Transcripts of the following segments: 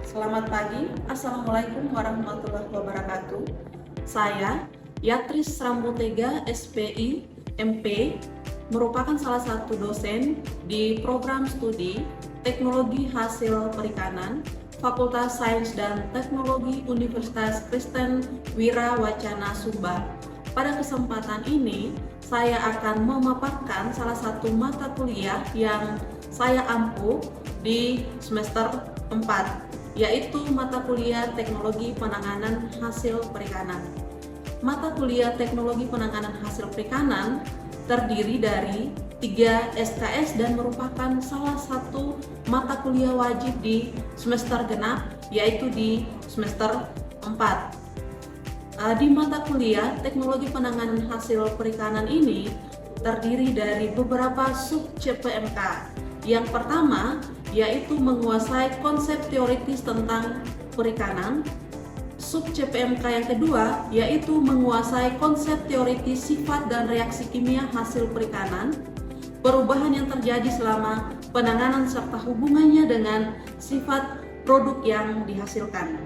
Selamat pagi, Assalamualaikum warahmatullahi wabarakatuh. Saya Yatris Rambutega, SPI, MP, merupakan salah satu dosen di program studi Teknologi Hasil Perikanan, Fakultas Sains dan Teknologi Universitas Kristen Wirawacana Sumbar. Pada kesempatan ini, saya akan memaparkan salah satu mata kuliah yang saya ampuh di semester 4, yaitu mata kuliah Teknologi Penanganan Hasil Perikanan. Mata kuliah Teknologi Penanganan Hasil Perikanan terdiri dari 3 SKS dan merupakan salah satu mata kuliah wajib di semester genap, yaitu di semester 4. Di mata kuliah Teknologi Penanganan Hasil Perikanan ini terdiri dari beberapa sub CPMK. Yang pertama yaitu menguasai konsep teoritis tentang perikanan. Sub CPMK yang kedua yaitu menguasai konsep teoritis sifat dan reaksi kimia hasil perikanan, perubahan yang terjadi selama penanganan serta hubungannya dengan sifat produk yang dihasilkan.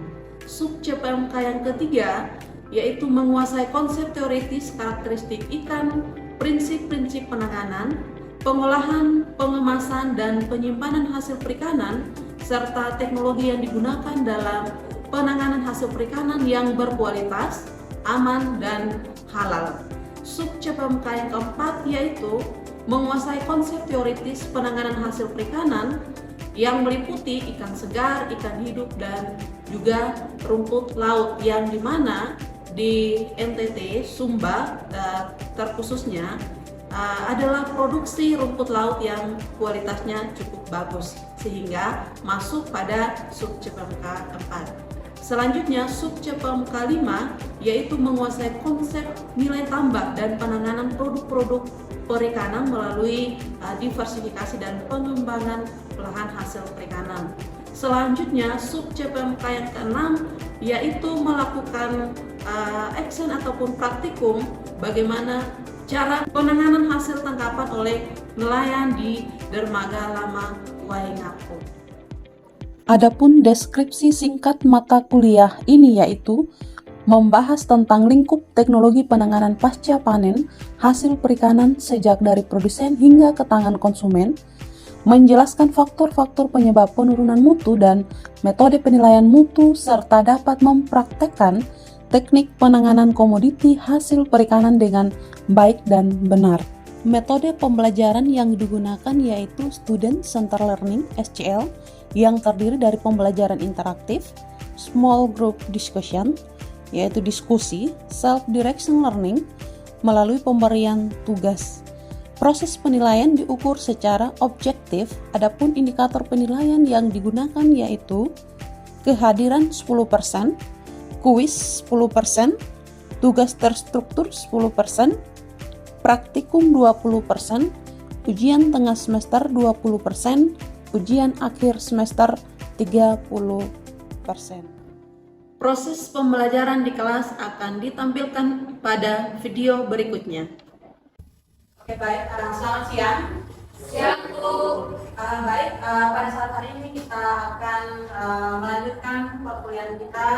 Sub CPMK yang ketiga yaitu menguasai konsep teoritis karakteristik ikan, prinsip-prinsip penanganan, pengolahan, pengemasan, dan penyimpanan hasil perikanan, serta teknologi yang digunakan dalam penanganan hasil perikanan yang berkualitas, aman, dan halal. Sub CPMK yang keempat yaitu menguasai konsep teoritis penanganan hasil perikanan yang meliputi ikan segar, ikan hidup, dan juga rumput laut, yang dimana di NTT Sumba terkhususnya adalah produksi rumput laut yang kualitasnya cukup bagus, sehingga masuk pada sub CPMK 4. Selanjutnya sub CPMK 5 yaitu menguasai konsep nilai tambah dan penanganan produk-produk perikanan melalui diversifikasi dan pengembangan lahan hasil perikanan. Selanjutnya sub CPMK yang ke-6 yaitu melakukan action ataupun praktikum bagaimana cara penanganan hasil tangkapan oleh nelayan di dermaga lama Waingapu. Adapun deskripsi singkat mata kuliah ini yaitu membahas tentang lingkup teknologi penanganan pasca panen hasil perikanan sejak dari produsen hingga ke tangan konsumen, menjelaskan faktor-faktor penyebab penurunan mutu dan metode penilaian mutu, serta dapat mempraktekkan teknik penanganan komoditi hasil perikanan dengan baik dan benar. Metode pembelajaran yang digunakan yaitu Student Center Learning (SCL) yang terdiri dari pembelajaran interaktif, small group discussion yaitu diskusi, self-direction learning melalui pemberian tugas. Proses penilaian diukur secara objektif, adapun indikator penilaian yang digunakan yaitu kehadiran 10%, kuis 10%, tugas terstruktur 10%, praktikum 20%, ujian tengah semester 20%, ujian akhir semester 30%. Proses pembelajaran di kelas akan ditampilkan pada video berikutnya. Oke, baik, selamat siang. Siang, Bu. Baik, pada saat hari ini kita akan melanjutkan perkuliahan kita,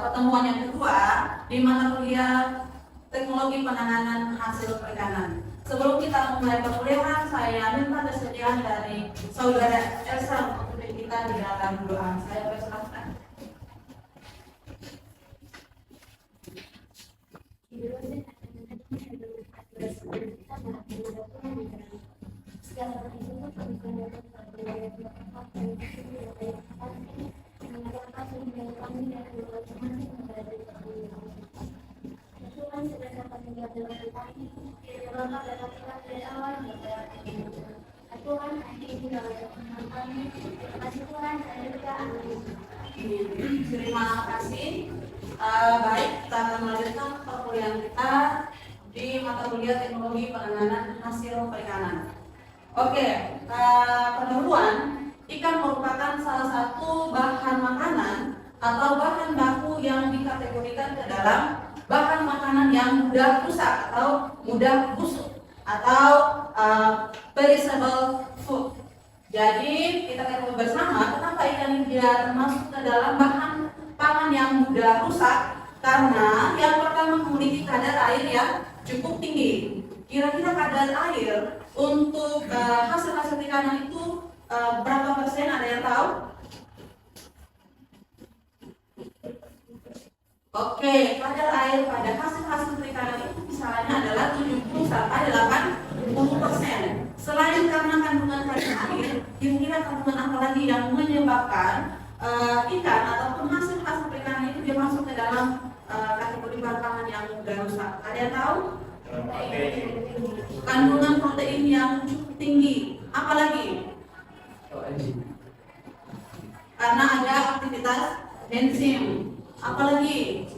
pertemuan yang kedua di mata kuliah Teknologi Penanganan Hasil Perikanan. Sebelum kita memulai perkuliahan, saya minta kesediaan dari Saudara Elsa untuk memimpin kita di dalam doa. Saya persilakan. Terima kasih. Baik, kita akan melanjutkan perkuliahan kita di mata kuliah Teknologi Penanganan Hasil Perikanan. Oke, pendahuluan, ikan merupakan salah satu bahan makanan atau bahan baku yang dikategorikan ke dalam bahan makanan yang mudah rusak atau mudah busuk atau perishable food. Jadi kita ketahui bersama kenapa ikan ini tidak termasuk ke dalam bahan pangan yang mudah rusak, karena yang pertama memiliki kadar air yang cukup tinggi. Kira-kira kadar air untuk hasil-hasil perikanan itu berapa persen, ada yang tahu? Oke, kadar air pada hasil-hasil perikanan itu misalnya adalah 70 sampai 80%. Selain karena kandungan kadar air, kira-kira kandungan apa lagi yang menyebabkan ikan ataupun hasil-hasil perikanan itu dia masuk ke dalam kategori bahan pangan yang mudah rusak? Ada yang tahu? Kandungan protein yang cukup tinggi. Apalagi? Karena ada aktivitas enzim. Apalagi?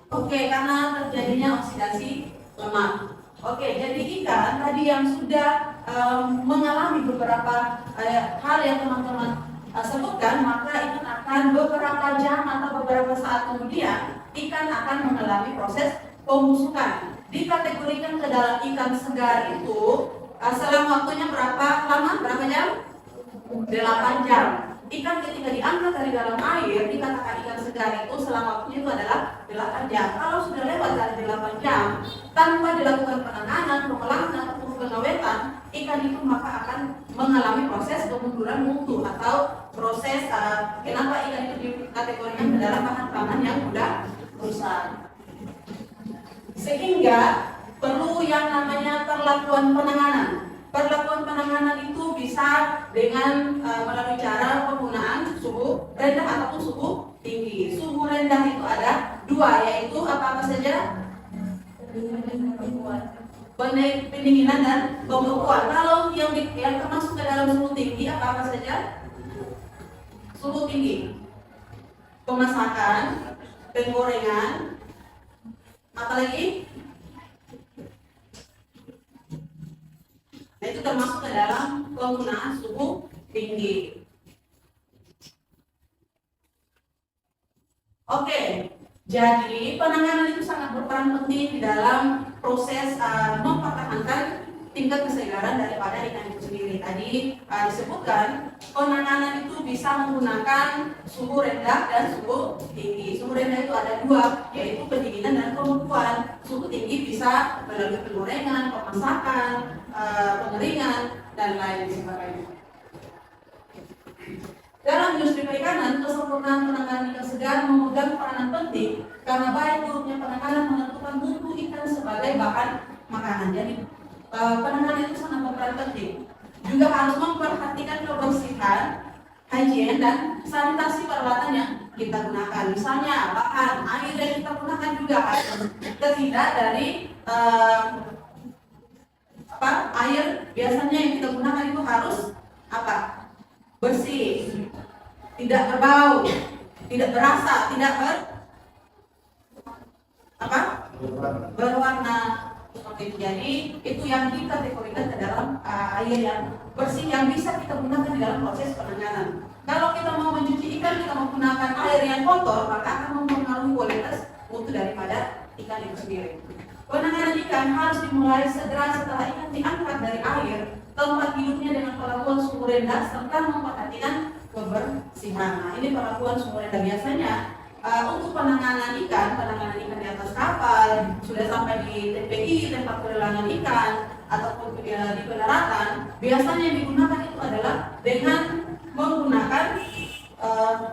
Oke, karena terjadinya oksidasi lemak. Oke, jadi ikan tadi yang sudah mengalami beberapa hal yang teman-teman sebutkan, maka ikan akan beberapa jam atau beberapa saat kemudian ikan akan mengalami proses pembusukan. Dikategorikan ke dalam ikan segar itu selang waktunya berapa lama? Berapa jam? 8 jam. Ikan ketika diangkat dari dalam air, dikatakan ikan segar itu selang waktunya itu adalah 8 jam. Kalau sudah lewat dari 8 jam, tanpa dilakukan penanganan, pemelangan, ataupun pengawetan, ikan itu maka akan mengalami proses kemunduran mutu atau proses kenapa ikan itu dikategorikan ke dalam bahan pangan yang mudah rusak. Sehingga perlu yang namanya perlakuan penanganan. Perlakuan penanganan itu bisa dengan melalui cara penggunaan suhu rendah ataupun suhu tinggi. Suhu rendah itu ada dua, yaitu apa saja? Pendinginan dan pembekuan. Kalau yang termasuk ke dalam suhu tinggi apa saja? Suhu tinggi, pemasakan, penggorengan, apalagi? Nah, itu termasuk ke dalam penggunaan suhu tinggi. Oke, jadi penanganan itu sangat berperan penting di dalam proses mempertahankan tingkat kesegaran daripada ikan itu sendiri. Tadi disebutkan penanganan itu bisa menggunakan suhu rendah dan suhu tinggi. Suhu rendah itu ada dua, yaitu pendinginan dan pembekuan. Suhu tinggi bisa melalui penggorengan, pemasakan, pengeringan, dan lain sebagainya. Dalam industri perikanan, kesempurnaan penanganan ikan segar memegang peranan penting karena baik buruknya penanganan menentukan mutu ikan sebagai bahan makanan. Jadi penanganan itu sangat berperan penting. Juga harus memperhatikan kebersihan, higien, dan sanitasi peralatan yang kita gunakan. Misalnya bahan air yang kita gunakan juga harus terhindar dari air biasanya yang kita gunakan itu harus bersih, tidak berbau, tidak berasa, tidak berwarna seperti itu. Jadi itu yang dikategorikan ke dalam air yang bersih yang bisa kita gunakan di dalam proses penanganan. Kalau kita mau mencuci ikan, kita menggunakan air yang kotor, maka akan mempengaruhi kualitas mutu daripada ikan itu sendiri. Penanganan ikan harus dimulai segera setelah ikan diangkat dari air, tempat hidupnya dengan perlakuan suhu rendah serta memperhatikan kebersihan. Nah, ini perlakuan suhu rendah biasanya untuk penanganan ikan di atas kapal, sudah sampai di TPI, tempat pelelangan ikan, ataupun di pendaratan, biasanya yang digunakan itu adalah dengan menggunakan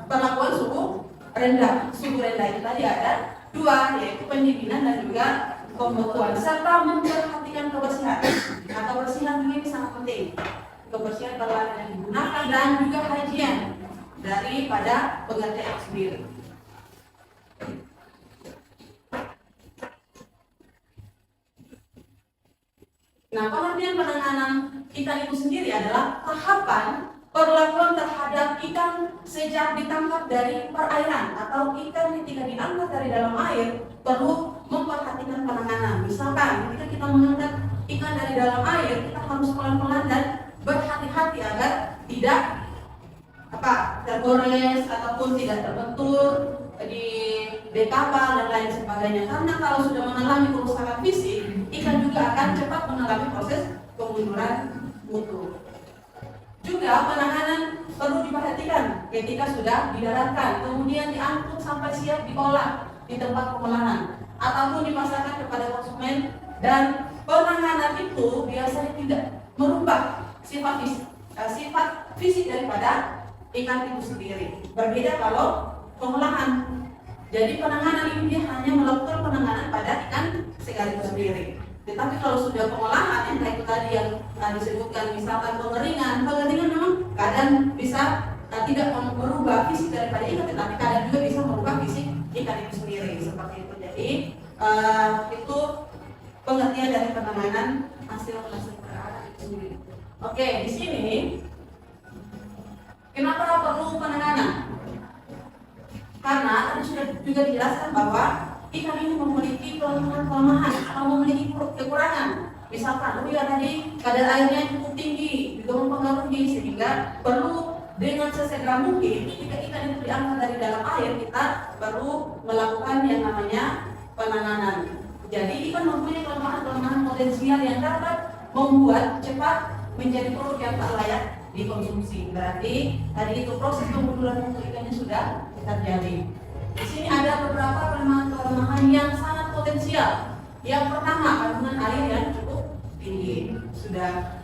perlakuan suhu rendah. Suhu rendah itu tadi ada dua, yaitu pendinginan dan juga pembekuan, serta memperhatikan kebersihan. Nah, kebersihan ini sangat penting. Kebersihan peralatan yang digunakan dan juga higien daripada pengerjaan sendiri. Nah, pengertian penanganan ikan itu sendiri adalah tahapan perlakuan terhadap ikan sejak ditangkap dari perairan atau ikan ketika diangkat dari dalam air perlu memperhatikan penanganan. Misalkan ketika kita mengangkat ikan dari dalam air, kita harus pelan-pelan dan berhati-hati agar tidak tergores ataupun tidak terbentur di kapal dan lain sebagainya. Karena kalau sudah mengalami kerusakan fisik, ikan juga akan cepat mengalami proses kemunduran mutu. Juga penanganan perlu diperhatikan ketika sudah didaratkan, kemudian diangkut sampai siap diolah di tempat pengolahan ataupun dipasarkan kepada konsumen. Dan penanganan itu biasanya tidak merubah sifat fisik daripada ikan itu sendiri. Berbeda kalau pengolahan. Jadi penanganan ini dia hanya melakukan penanganan pada ikan segar itu sendiri. Tetapi kalau sudah pengolahan yang kayak tadi yang disebutkan, misalkan pengeringan memang kadang bisa tidak merubah fisik daripada ikan, tetapi kadang juga bisa merubah fisik ikan itu sendiri, seperti itu. Jadi itu pengertian dari penanganan hasil perairan itu sendiri. Oke, di sini kenapa perlu penanganan? Karena tadi sudah juga dijelaskan bahwa ikan ini memiliki kelemahan atau memiliki kekurangan. Misalkan tadi kadar airnya cukup tinggi, juga mempengaruhi, sehingga perlu dengan sesegera mungkin ketika ikan itu diangkat dari dalam air, kita baru melakukan yang namanya penanganan. Jadi ikan mempunyai kelemahan potensial yang dapat membuat cepat menjadi produk yang tak layak dikonsumsi. Berarti tadi itu proses pemunduran untuk ikannya sudah terjadi. Di sini ada beberapa kelemahan yang sangat potensial. Yang pertama, kandungan air yang cukup tinggi. Sudah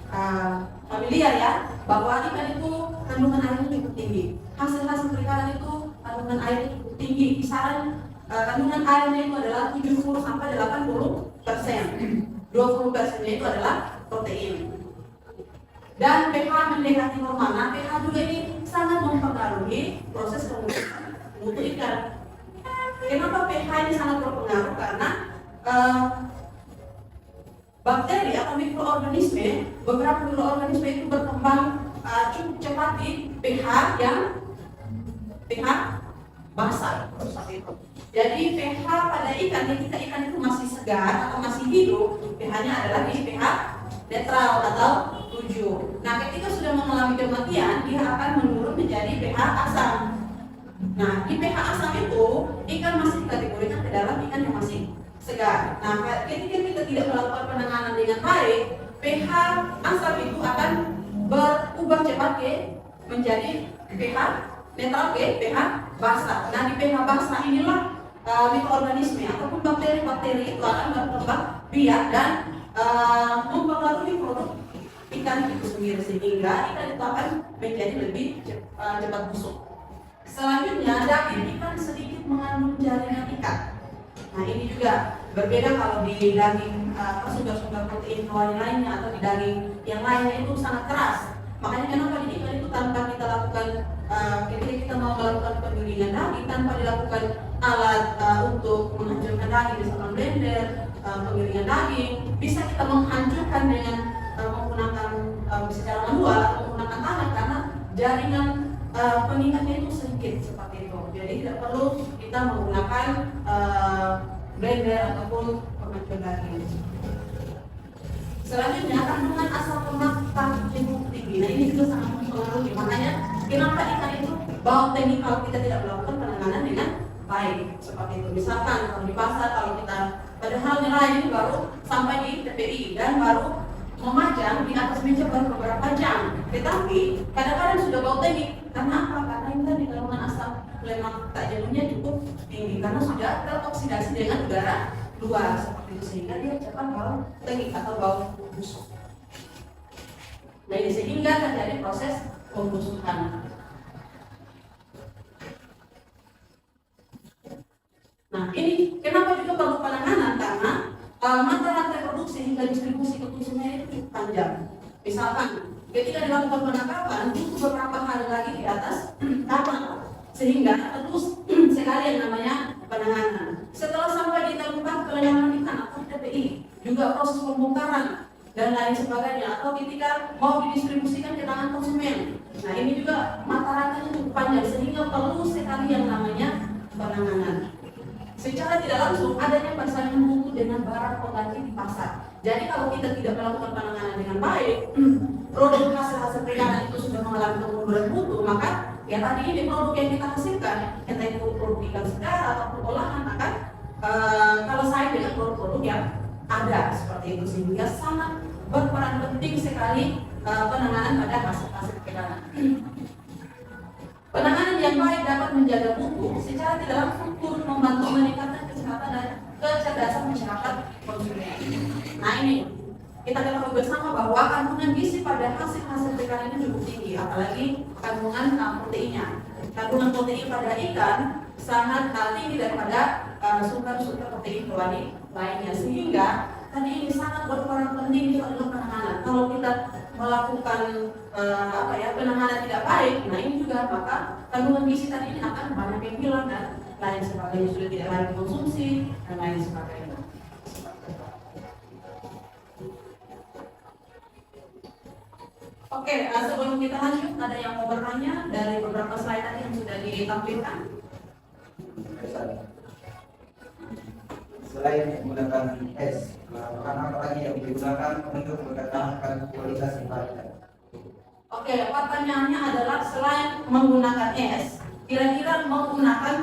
familiar ya, bahwa ikan itu kandungan airnya cukup tinggi. Hasil perikanan itu kandungan airnya cukup tinggi. Kisaran kandungan airnya itu adalah 70 sampai 80%. 20%-nya itu adalah protein. Dan pH mendekati normal. Nah, pH juga ini sangat mempengaruhi proses pembusukan mutu ikan. Kenapa pH ini sangat berpengaruh? Karena bakteri atau mikroorganisme, beberapa mikroorganisme itu berkembang cukup cepat di pH yang pH basah seperti itu. Jadi pH pada ikan ketika ikan itu masih segar atau masih hidup, pH-nya adalah di pH netral atau 7. Nah, ketika sudah mengalami kematian, dia akan menurun menjadi pH asam. Nah, di pH asam itu ikan masih dikategorikan ke dalam ikan yang masih segar. Nah, ketika kita tidak melakukan penanganan dengan baik, pH asam itu akan berubah cepat menjadi pH netral pH basah. Nah, di pH basah inilah mikroorganisme ataupun bakteri-bakteri itu akan berkembang biak dan mempengaruhi produk ikan itu sendiri, sehingga ikan itu akan menjadi lebih cepat busuk. Selanjutnya, daging ikan sedikit mengandung jaringan ikat. Nah, ini juga berbeda kalau di daging sumber-sumber protein lainnya atau di daging yang lainnya itu sangat keras. Makanya kenapa di ikan itu tanpa kita lakukan ketika kita mau melakukan penggilingan daging, tanpa dilakukan alat untuk menghancurkan daging, misalkan blender, penggilingan daging, bisa kita menghancurkan dengan menggunakan secara manual atau menggunakan tangan, karena jaringan pengikatnya itu sedikit seperti itu. Jadi tidak perlu kita menggunakan blender ataupun penghancur daging. Selanjutnya, kandungan asam lemak tak cukup tinggi. Nah, ini juga sangat mempengaruhi. Makanya kenapa ikan itu bau tinggi kalau kita tidak melakukan penanganan dengan baik seperti itu. Misalkan kalau di pasar, kalau kita padahal nilai ini baru sampai di TPI dan baru memajang di atas meja baru beberapa jam, tetapi kadang-kadang sudah bau tinggi. Karena apa? Karena ini tadi kandungan asam lemak tak jenuhnya cukup tinggi karena sudah teroksidasi dengan udara luar seperti itu, sehingga dia cepat bau tinggi atau bau busuk. Nah, ini sehingga terjadi proses pembusukan. Nah, ini kenapa juga perlu penanganan? Karena mata rantai produksi hingga distribusi ke konsumen itu cukup panjang. Misalkan ketika dilakukan penangkapan, butuh beberapa hari lagi di atas kapal, sehingga terus sekali yang namanya penanganan. Setelah sampai di tempat pelelangan ikan atau TPI, juga proses pembongkaran dan lain sebagainya, atau ketika mau didistribusikan ke tangan konsumen. Nah, ini juga mata rantainya cukup panjang, sehingga perlu sekali yang namanya penanganan. Secara tidak langsung adanya persaingan mutu dengan barang pengganti di pasar. Jadi kalau kita tidak melakukan penanganan dengan baik, produk hasil perikanan itu sudah mengalami penurunan mutu, maka ya tadi ini produk yang kita hasilkan, entah itu produk ikan segar ataupun olahan, akan kalau saya dengan produk-produk yang ada seperti itu, sehingga sangat berperan penting sekali penanganan pada hasil-hasil perikanan. Penanganan yang baik dapat menjaga mutu secara tidak langsung turut membantu meningkatkan kesehatan dan kecerdasan masyarakat konsumen. Nah ini kita ketahui bersama bahwa kandungan gizi pada hasil-hasil perikanan ini cukup tinggi, apalagi kandungan proteinnya. Kandungan protein pada ikan sangat tinggi daripada sumber-sumber protein hewani lainnya, sehingga tadi ini sangat berperan penting dalam penanganan. Kalau kita melakukan penanganan tidak baik, nah ini juga maka kandungan gizi tadi ini akan banyak yang hilang dan lain sebagainya, sudah tidak lagi konsumsi dan lain sebagainya. Oke, sebelum kita lanjut, ada yang mau bertanya dari beberapa slide tadi yang sudah ditampilkan? Selain menggunakan es, bahan apa lagi yang digunakan untuk mendatangkan kualitas yang baik? Oke, pertanyaannya adalah selain menggunakan es, kira-kira menggunakan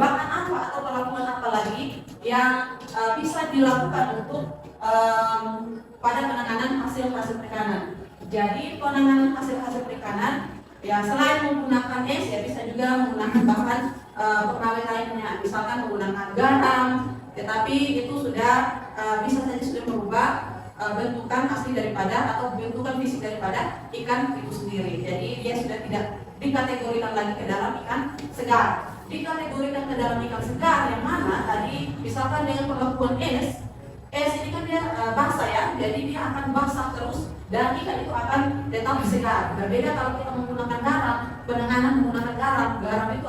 bahan apa atau perlakuan apa lagi yang bisa dilakukan untuk pada penanganan hasil-hasil perikanan. Jadi penanganan hasil-hasil perikanan ya selain menggunakan es ya bisa juga menggunakan bahan pengawet lainnya, misalkan menggunakan garam, tetapi itu sudah bisa saja sudah merubah bentukan asli daripada atau bentukan fisik daripada ikan itu sendiri. Jadi dia sudah tidak dikategorikan lagi ke dalam ikan segar. Dikategorikan ke dalam ikan segar yang mana tadi misalkan dengan perlakuan es ini kan dia basah ya, jadi dia akan basah terus dan ikan itu akan tetap segar. Berbeda kalau kita menggunakan garam, penanganan menggunakan garam itu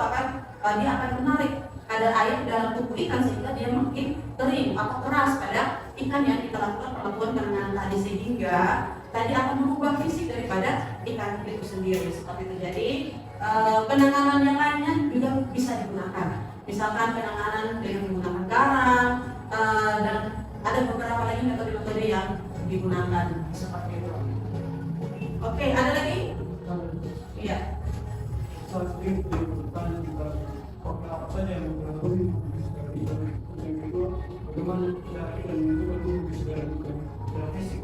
dia akan menarik kadar air di dalam tubuh ikan sehingga dia makin kering atau keras pada ikan yang kita lakukan perlakuan penanganan tadi, sehingga tadi akan mengubah fisik daripada ikan itu sendiri seperti itu. Jadi penanganan yang lainnya juga bisa digunakan, misalkan penanganan dengan menggunakan garam dan ada beberapa lagi metode-metode yang digunakan seperti itu. Oke, ada lagi? Iya. Apa saja yang mengetahui yang kedua, bagaimana cara kita menentukan bisa dilakukan secara fisik?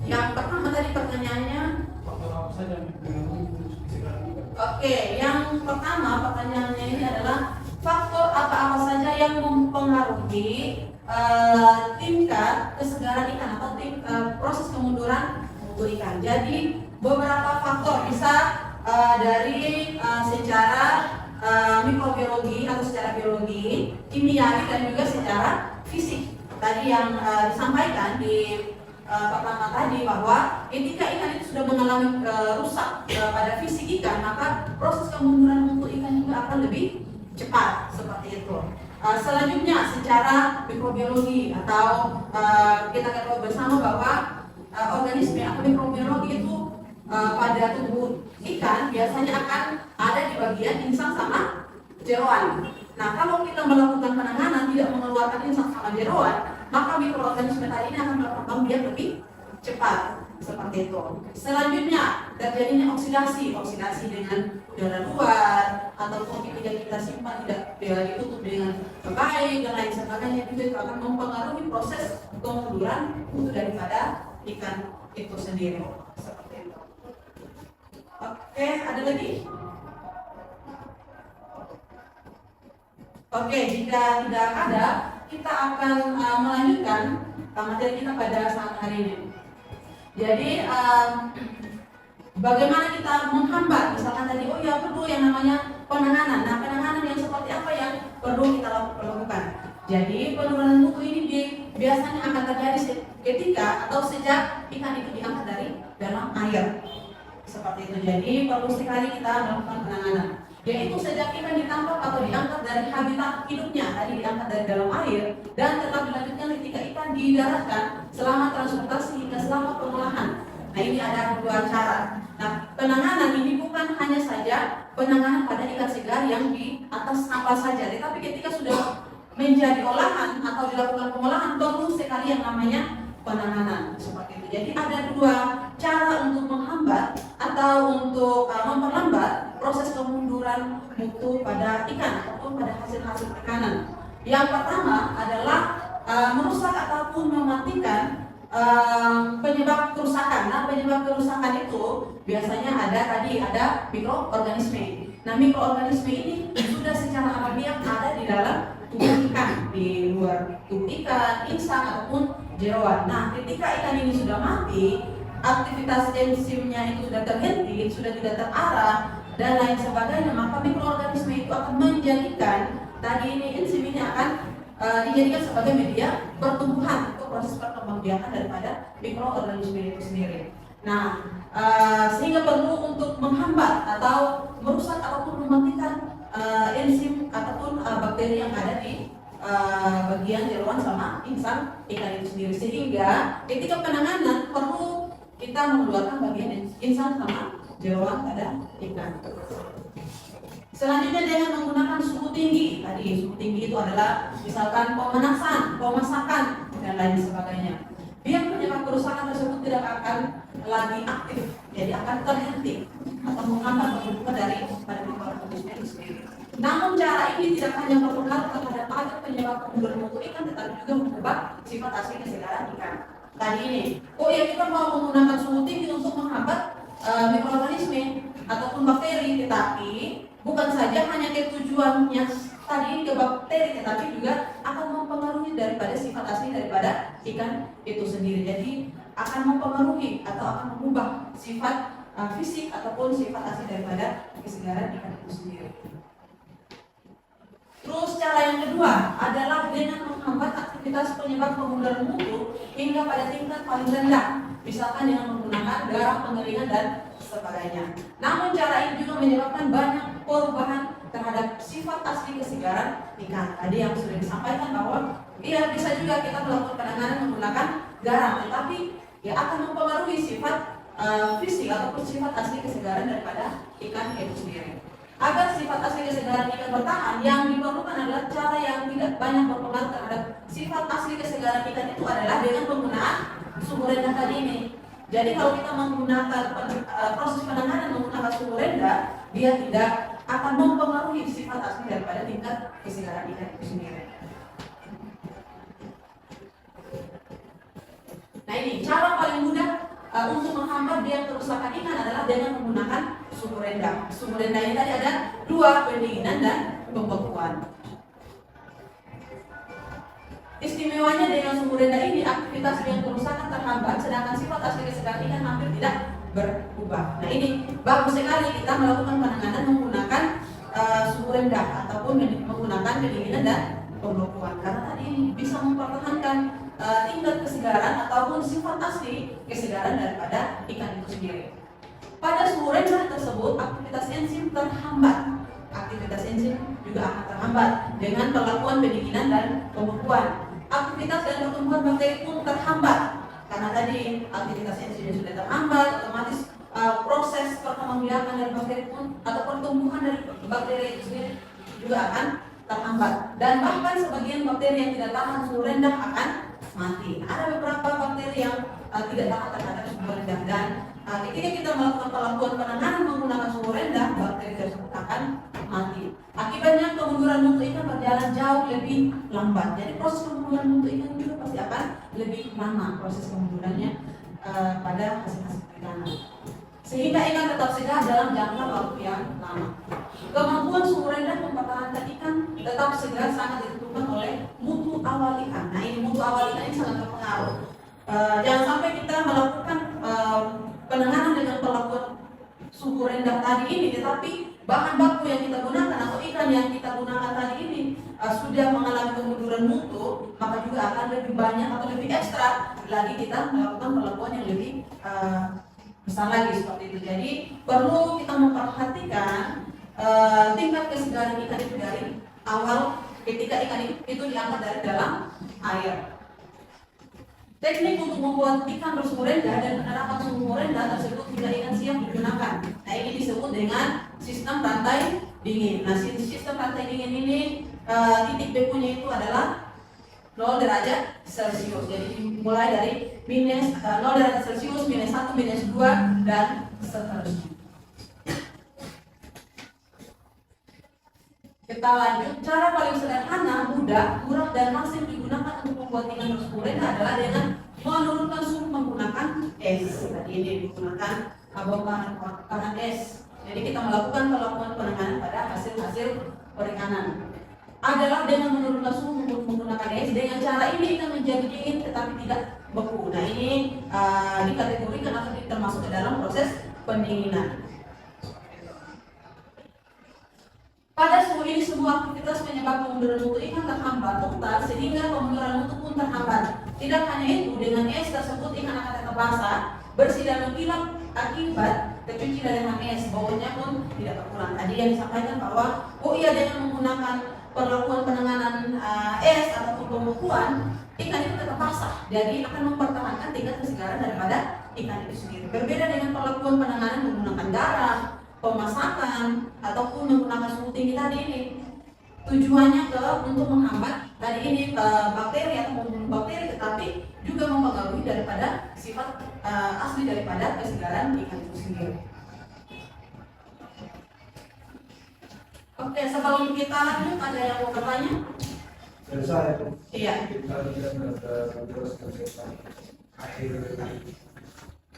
Yang pertama tadi pertanyaannya Faktor apa saja yang mengetahui bisa dilakukan? Oke, yang pertama pertanyaannya ini adalah faktor apa-apa saja yang mempengaruhi tingkat kesegaran ikan atau proses kemunduran mutu ikan. Jadi beberapa faktor bisa dari secara mikrobiologi atau secara biologi, kimiawi dan juga secara fisik. Tadi yang disampaikan di pertama tadi bahwa ketika ikan itu sudah mengalami rusak pada fisik ikan, maka proses kemunduran mutu ikan juga akan lebih cepat seperti itu. Selanjutnya secara mikrobiologi atau kita ketahui bersama bahwa organisme atau mikrobiologi itu pada tubuh ikan biasanya akan ada di bagian insang sama jeroan. Nah, kalau kita melakukan penanganan tidak mengeluarkan insang sama jeroan, maka mikroorganisme tadi ini akan berkembang biak lebih cepat seperti itu. Selanjutnya terjadinya oksidasi dengan udara luar ataupun ketika kita simpan tidak ditutup dengan baik dan lain sebagainya, itu akan mempengaruhi proses kemunduran mutu daripada ikan itu sendiri seperti itu. Oke, ada lagi? Oke, jika tidak ada, kita akan melanjutkan materi kita pada saat hari ini. Jadi bagaimana kita menghambat, misalkan tadi perlu yang namanya penanganan. Nah, penanganan yang seperti apa yang perlu kita lakukan? Jadi penurunan mutu ini biasanya akan terjadi ketika atau sejak ikan itu diangkat dari dalam air seperti itu. Jadi perlu sekali kita melakukan penanganan, yaitu sejak ikan ditangkap atau diangkat dari habitat hidupnya, tadi diangkat dari dalam air, dan terlebih lanjutnya ketika ikan didaratkan selama transportasi hingga selama pengolahan. Nah, ini ada dua cara. Nah, penanganan ini bukan hanya saja penanganan pada ikan segar yang di atas kapal saja, tetapi ketika sudah menjadi olahan atau dilakukan pengolahan perlu sekali yang namanya penanganan seperti itu. Jadi ada dua cara untuk menghambat atau untuk memperlambat proses kemunduran mutu pada ikan ataupun pada hasil-hasil perikanan. Yang pertama adalah merusak ataupun mematikan penyebab kerusakan. Nah, penyebab kerusakan itu biasanya ada mikroorganisme. Nah, mikroorganisme ini sudah secara alamiah ada di dalam tubuh ikan, di luar tubuh ikan, insang ataupun jeroan. Nah, ketika ikan ini sudah mati, aktivitas enzimnya itu sudah terhenti, sudah tidak terarah dan lain sebagainya, maka mikroorganisme itu akan menjadikan tadi ini enzim ini akan dijadikan sebagai media pertumbuhan untuk proses perkembangbiakan daripada mikroorganisme itu sendiri. Nah, sehingga perlu untuk menghambat atau merusak ataupun mematikan enzim ataupun bakteri yang ada di bagian jeroan sama insang ikan itu sendiri. Sehingga ketika penanganan perlu kita mengeluarkan bagian insang sama jeroan pada ikan. Selanjutnya dengan menggunakan suhu tinggi. Tadi suhu tinggi itu adalah misalkan pemanasan, pemasakan dan lain sebagainya. Biar penyebab kerusakan tersebut tidak akan lagi aktif, jadi akan terhenti atau menghambat pertumbuhan dari pada mikroorganisme itu sendiri. Namun cara ini tidak hanya berpengaruh terhadap agak penyebab kemunduran mutu ikan, tetapi juga mengubah sifat asli kesegaran ikan. Tadi ini, kita mau menggunakan suhu tinggi untuk menghambat mikroorganisme ataupun bakteri, tetapi bukan saja hanya tujuannya tadi ke bakteri, tetapi juga akan mempengaruhi daripada sifat asli daripada ikan itu sendiri. Jadi akan mempengaruhi atau akan mengubah sifat fisik ataupun sifat asli daripada kesegaran ikan itu sendiri. Terus cara yang kedua adalah dengan menghambat aktivitas penyebab kemunduran mutu hingga pada tingkat paling rendah, misalkan dengan menggunakan garam pengeringan dan sebagainya. Namun cara ini juga menyebabkan banyak perubahan terhadap sifat asli kesegaran ikan. Tadi yang sudah disampaikan bahwa bisa juga kita melakukan penanganan menggunakan garam, tetapi akan mempengaruhi sifat fisik ataupun sifat asli kesegaran daripada ikan itu sendiri. Agar sifat asli kesegaran ikan bertahan, yang diperlukan adalah cara yang tidak banyak berpengaruh terhadap sifat asli kesegaran ikan itu adalah dengan penggunaan sumber rendah tadi ini. Jadi kalau kita menggunakan proses penanganan menggunakan sumber rendah, dia tidak akan mempengaruhi sifat asli daripada tingkat kesegaran ikan itu sendiri. Nah, ini cara paling mudah untuk menghambat biar kerusakan ikan adalah dengan menggunakan sumber rendah. Sumber rendah ini tadi ada dua, pendinginan dan pembekuan. Istimewanya dengan sumber rendah ini, aktivitas biang kerusakan terhambat, sedangkan sifat asli kesegaran ikan hampir tidak berubah. Nah, ini bagus sekali kita melakukan penanganan menggunakan sumber rendah ataupun menggunakan pendinginan dan pembekuan, karena tadi ini bisa mempertahankan tingkat kesegaran ataupun sifat asli kesegaran daripada ikan itu sendiri. Pada suhu rendah tersebut, aktivitas enzim terhambat. Aktivitas enzim juga akan terhambat dengan perlakuan pendinginan dan pembekuan. Aktivitas dan pertumbuhan bakteri pun terhambat karena tadi aktivitas enzim sudah terhambat, otomatis proses perkembangbiakan dari bakteri pun atau pertumbuhan dari bakteri itu sendiri juga akan terhambat. Dan bahkan sebagian bakteri yang tidak tahan suhu rendah akan mati. Ada beberapa bakteri yang tidak tahan terhadap suhu rendah, dan ketika kita melakukan perlakuan penanganan menggunakan suhu rendah, bakteri tersebut akan mati. Akibatnya kemunduran mutu ikan berjalan jauh lebih lambat. Jadi proses kemunduran mutu ikan juga pasti akan lebih lama proses kemundurannya pada hasil-hasil perikanan. Sehingga ikan tetap segar dalam jangka waktu yang lama. Kemampuan suhu rendah mempertahankan ikan tetap segar sangat ditentukan oleh mutu awal ikan. Nah, ini mutu awal ikan ini sangat berpengaruh. Jangan sampai kita melakukan penanganan dengan perlakuan suhu rendah tadi ini, tetapi bahan baku yang kita gunakan atau ikan yang kita gunakan tadi ini sudah mengalami kemunduran mutu, maka juga akan lebih banyak atau lebih ekstra lagi kita melakukan perlakuan yang lebih besar lagi seperti itu. Jadi perlu kita memperhatikan tingkat kesegaran ikan itu dari awal ketika ikan itu diangkat dari dalam air. Teknik untuk membuat ikan bersuhu rendah dan penerapan suhu rendah tersebut jika ikan siap digunakan. Nah, ini disebut dengan sistem rantai dingin. Nah, sistem rantai dingin ini titik beku-nya itu adalah 0 derajat Celcius. Jadi mulai dari minus 0 derajat Celcius, minus 1, minus 2 dan seterusnya. Kita lanjut. Cara paling sederhana, mudah, murah dan masif digunakan untuk membuat ikan bersuhu rendah adalah dengan menurunkan suhu menggunakan es. Tadi ini digunakan bongkahan es. Jadi kita melakukan pelakuan penanganan pada hasil perikanan adalah dengan menurunkan suhu menggunakan es. Dengan cara ini kita menjadi dingin tetapi tidak beku. Nah ini dikategorikan atau termasuk ke dalam proses pendinginan. Pada suhu ini sebuah aktivitas menyebabkan pembentukan mutu ikan terhambat total sehingga pembentukan mutu pun terhambat. Tidak hanya itu, dengan es tersebut ikan akan tetap basah, bersih dan mengkilap akibat tercuci dari es. Baunya pun tidak berkurang. Tadi yang disampaikan bahwa dengan menggunakan perlakuan penanganan es ataupun pembekuan, ikan itu tetap basah, jadi akan mempertahankan tingkat kesegaran daripada ikan itu sendiri. Berbeda dengan perlakuan penanganan menggunakan garam, pemasakan ataupun menggunakan suhu tinggi tadi ini, tujuannya untuk menghambat tadi ini bakteri atau membunuh bakteri, tetapi juga mempengaruhi daripada sifat asli daripada kesegaran ikan itu sendiri. Oke, sebelum kita lanjut, ada yang mau bertanya? Dan saya Iya. kita tidak ada menjelaskan tentang air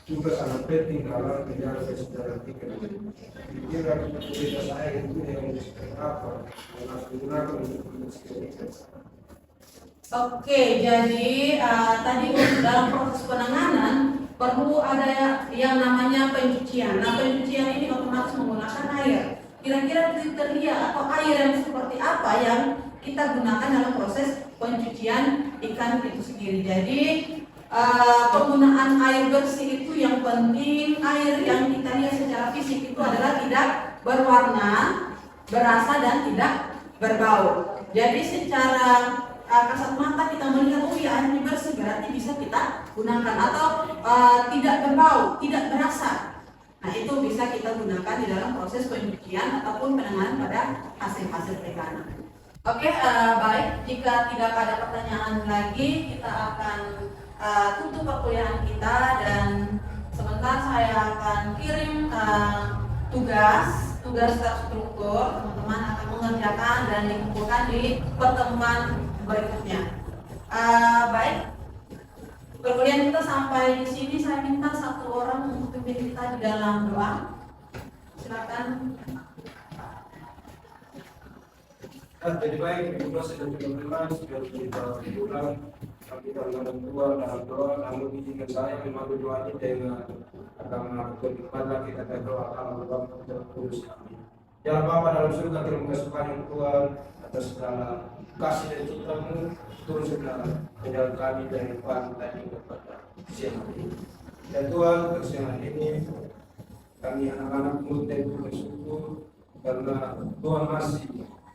juga sangat penting dalam menjaga kesedaran ikan. Kira kualitas air itu yang seperti apa yang harus digunakan untuk membersihkan ikan. Oke, jadi tadi dalam proses penanganan perlu ada yang namanya pencucian. Nah, pencucian ini otomatis menggunakan air. Kira-kira kriteria atau air yang seperti apa yang kita gunakan dalam proses pencucian ikan itu sendiri. Jadi penggunaan air bersih itu yang penting. Air yang kita lihat secara fisik itu adalah tidak berwarna, berasa dan tidak berbau. Jadi secara kasat mata kita melihat airnya bersih, berarti bisa kita gunakan. Atau tidak berbau, tidak berasa, nah itu bisa kita gunakan di dalam proses pencucian ataupun penanganan pada hasil-hasil perikanan. Oke, baik, jika tidak ada pertanyaan lagi, kita akan tutup perkuliahan kita, dan sebentar saya akan kirim tugas terstruktur. Teman-teman akan mengerjakan dan dikumpulkan di pertemuan berikutnya. Baik, perkuliahan kita sampai di sini. Saya minta satu orang untuk pimpin kita di dalam doa. Silakan. Jadi baik, kita sudah teman-teman sudah kita ulang. Kami dalam doa namun izinkan saya membantu doa ini dengan agama kepada kita berdoa Allah terus. Ya Bapa dalam surga, terima kasih banyak Tuhan atas segala kasih dan cinta-Mu, turun segala ke kami dari pantai kepada siang ini. Dan Tuhan, kesiangan ini kami anak-anak muda itu bersyukur karena Tuhan masih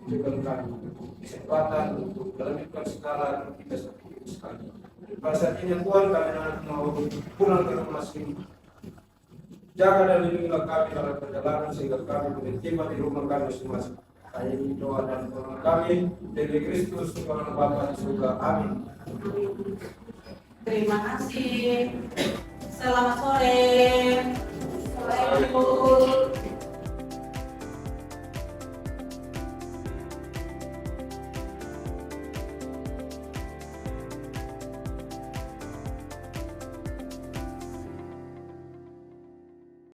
memberikan kami kesempatan untuk melanjutkan segala kita sekali. Pada saat ini Tuhan, kami mau pulang ke rumah masing. Jaga dan lindungilah kami dalam perjalanan sehingga kami boleh tiba di rumah kami masing-masing. Hanya ini doa dan doa kami dari Kristus Tuhan Bapa di surga. Amin. Terima kasih. Selamat sore. Assalamualaikum.